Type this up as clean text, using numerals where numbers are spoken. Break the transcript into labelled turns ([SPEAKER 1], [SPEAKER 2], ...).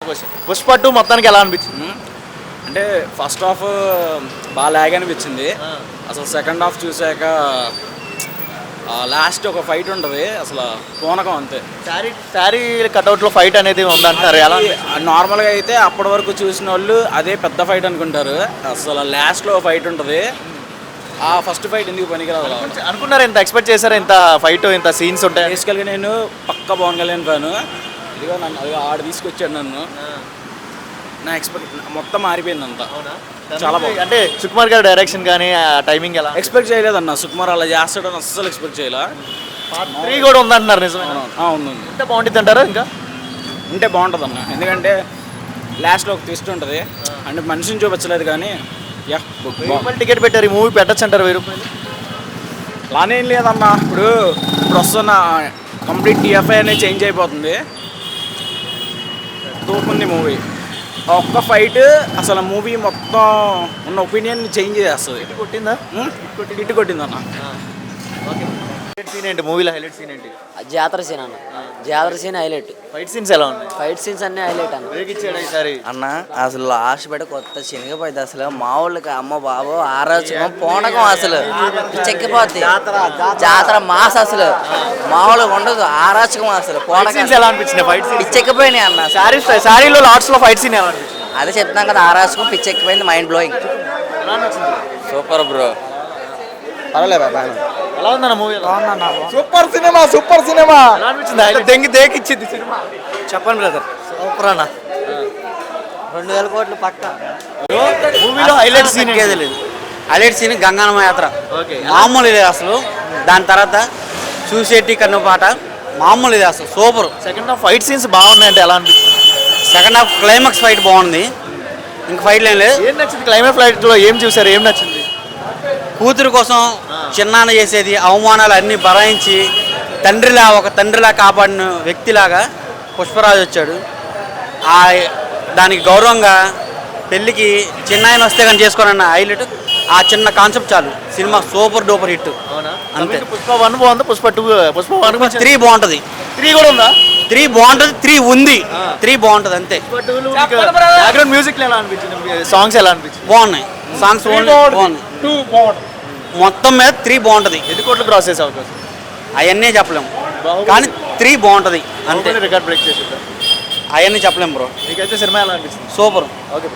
[SPEAKER 1] Question. Pushpa 2 మొత్తానికి ఎలా అనిపించింది?
[SPEAKER 2] అంటే ఫస్ట్ హాఫ్ బాగా లాగ్ అనిపించింది. అసలు సెకండ్ హాఫ్ చూసాక లాస్ట్ ఒక ఫైట్ ఉంటుంది, అసలు పూనకం అంతే.
[SPEAKER 1] శారీ కట్అవుట్లో ఫైట్ అనేది ఉందంటారు, ఎలా?
[SPEAKER 2] నార్మల్గా అయితే అప్పటి వరకు చూసిన వాళ్ళు అదే పెద్ద ఫైట్ అనుకుంటారు, అసలు లాస్ట్లో ఫైట్ ఉంటుంది. ఆ ఫస్ట్ ఫైట్ ఎందుకు పనికిరాదు
[SPEAKER 1] అనుకున్నారు? ఇంత ఎక్స్పెక్ట్ చేశారా ఇంత ఫైట్ ఇంత సీన్స్ ఉంటాయి?
[SPEAKER 2] బేసికల్గా నేను పక్క పవన్ కళ్యాణ్ ఫ్యాను. ఇదిగో నన్ను అది ఆడ తీసుకొచ్చాడు నన్ను, నా ఎక్స్పెక్ట్ మొత్తం మారిపోయింది అంతా. చాలా బాగుంది.
[SPEAKER 1] అంటే సుకుమార్ గారి డైరెక్షన్ కానీ టైమింగ్ ఎలా?
[SPEAKER 2] ఎక్స్పెక్ట్ చేయలేదన్న, సుకుమార్ అలా చేస్తాడని అస్సలు ఎక్స్పెక్ట్ చేయలే.
[SPEAKER 1] 3 కూడా ఉందంటున్నారు, నిజమే?
[SPEAKER 2] ఉంది.
[SPEAKER 1] ఎంత బాగుంటుంది అంటారా? ఇంకా
[SPEAKER 2] ఉంటే బాగుంటుంది అన్న, ఎందుకంటే లాస్ట్లో ఒక ట్విస్ట్ ఉంటుంది. అంటే మనిషిని చూపించలేదు కానీ
[SPEAKER 1] టికెట్ పెట్టారు, ఈ మూవీ పెట్టచ్చు అంటారు 1000 రూపాయలు?
[SPEAKER 2] అలానే ఏం లేదన్న, ఇప్పుడు వస్తున్న కంప్లీట్ టీఎఫ్ఐ అనేది చేంజ్ అయిపోతుంది. తోపుంది మూవీ, ఒక్క ఫైట్ అసలు మూవీ మొత్తం ఉన్న ఒపీనియన్ చేంజ్ చేస్తుంది.
[SPEAKER 1] కొట్టిందా?
[SPEAKER 2] హిట్ కొట్టిందన్న.
[SPEAKER 1] హైలైట్ సీన్ ఏంటి మూవీలో? హైలైట్ సీన్ ఏంటి?
[SPEAKER 3] జాతర సీన్ అన్న, జాతర సీన్ హైలైట్.
[SPEAKER 1] ఫైట్ సీన్స్ ఎలా ఉన్నాయి?
[SPEAKER 3] ఫైట్ సీన్స్ అన్నీ హైలైట్ అన్న.
[SPEAKER 1] బ్రేక్ ఇచ్చాడు ఈసారి
[SPEAKER 4] అన్న. అసలు లాస్ట్ పెట్టి కొత్త శనగపోయింది అసలు మా వాళ్ళకి. అమ్మ బాబు ఆరోచకం పోనకం అసలు చెక్కిపోద్ది. జాతర మాస్ అసలు మామూలుగా ఉండదు, ఆరోచకం అసలు
[SPEAKER 1] సీన్స్ ఎలా అనిపించింది? ఫైట్ సీన్స్
[SPEAKER 4] పిచ్చెక్కిపోయినాయి అన్న.
[SPEAKER 1] శారీలో లాట్స్ లో ఫైట్ సీన్ ఎలా అనిపించింది?
[SPEAKER 4] అదే చెప్తున్నాం కదా, ఆరాచకం పిచ్చెక్కిపోయింది, మైండ్ బ్లోయింగ్.
[SPEAKER 1] ఎలా అనిపించింది?
[SPEAKER 4] Super bro.
[SPEAKER 1] పర్వాలేదు బాగా. ఎలా ఉందన్న movie?
[SPEAKER 2] Super cinema, super cinema.
[SPEAKER 1] ఎలా అనిపించింది? దెంగి దేకిచ్చింది సినిమా.
[SPEAKER 4] చెప్పండి బ్రదర్. సూపర్ అన్న. 2000 కోట్లు పక్క.
[SPEAKER 1] మూవీలో హైలైట్ సీన్
[SPEAKER 4] ఏది లేదు. హైలైట్ సీన్ గంగానమ్మ యాత్ర.
[SPEAKER 1] ఓకే.
[SPEAKER 4] మామూలు ఇది అసలు. దాని తర్వాత చూసేటి కన్ను పాట మామూలు ఇది అసలు super.
[SPEAKER 1] Second half fight scenes బాగున్నాయంటే ఎలా అనిపించింది?
[SPEAKER 4] సెకండ్ హాఫ్ క్లైమాక్స్ ఫైట్ బాగుంది, ఇంక ఫైట్లు ఏం లేదు.
[SPEAKER 1] ఏం నచ్చింది క్లైమాక్స్ ఫైట్ లో? ఏం చూసారు, ఏం నచ్చింది?
[SPEAKER 4] కూతురు కోసం చిన్నాన్న చేసేది అవమానాలు అన్నీ భరాయించి ఒక తండ్రిలా కాపాడిన వ్యక్తిలాగా పుష్పరాజు వచ్చాడు. దానికి గౌరవంగా పెళ్ళికి చిన్నాయన వస్తే కానీ చేసుకోనన్న హైలైట్. ఆ చిన్న కాన్సెప్ట్ చాలు, సినిమా సూపర్ డూపర్ హిట్. అంతే.
[SPEAKER 1] పుష్ప 1 బాగుంది, పుష్ప 2 పుష్ప 1
[SPEAKER 4] 3 బాగుంటుంది.
[SPEAKER 1] 3 కూడా ఉందా?
[SPEAKER 4] 3 బాగుంటుంది, 3 ఉంది. 3 బాగుంటుంది అంతే.
[SPEAKER 1] బ్యాక్గ్రౌండ్ మ్యూజిక్ ఎలా అనిపించింది? సాంగ్స్ ఎలా అనిపించింది?
[SPEAKER 4] బాగున్నాయి సాంగ్స్, బాగుంది. మొత్తం మీద 3 బాగుంటుంది.
[SPEAKER 1] 10 కోట్లు క్రాస్ చేసే అవకాశం
[SPEAKER 4] అవన్నీ చెప్పలేము కానీ 3 బాగుంటుంది అంతే.
[SPEAKER 1] రికార్డ్ బ్రేక్ చేసి
[SPEAKER 4] అవన్నీ చెప్పలేము బ్రో.
[SPEAKER 1] మీకైతే సినిమా ఎలా అనిపించింది?
[SPEAKER 4] సూపర్.
[SPEAKER 1] ఓకే.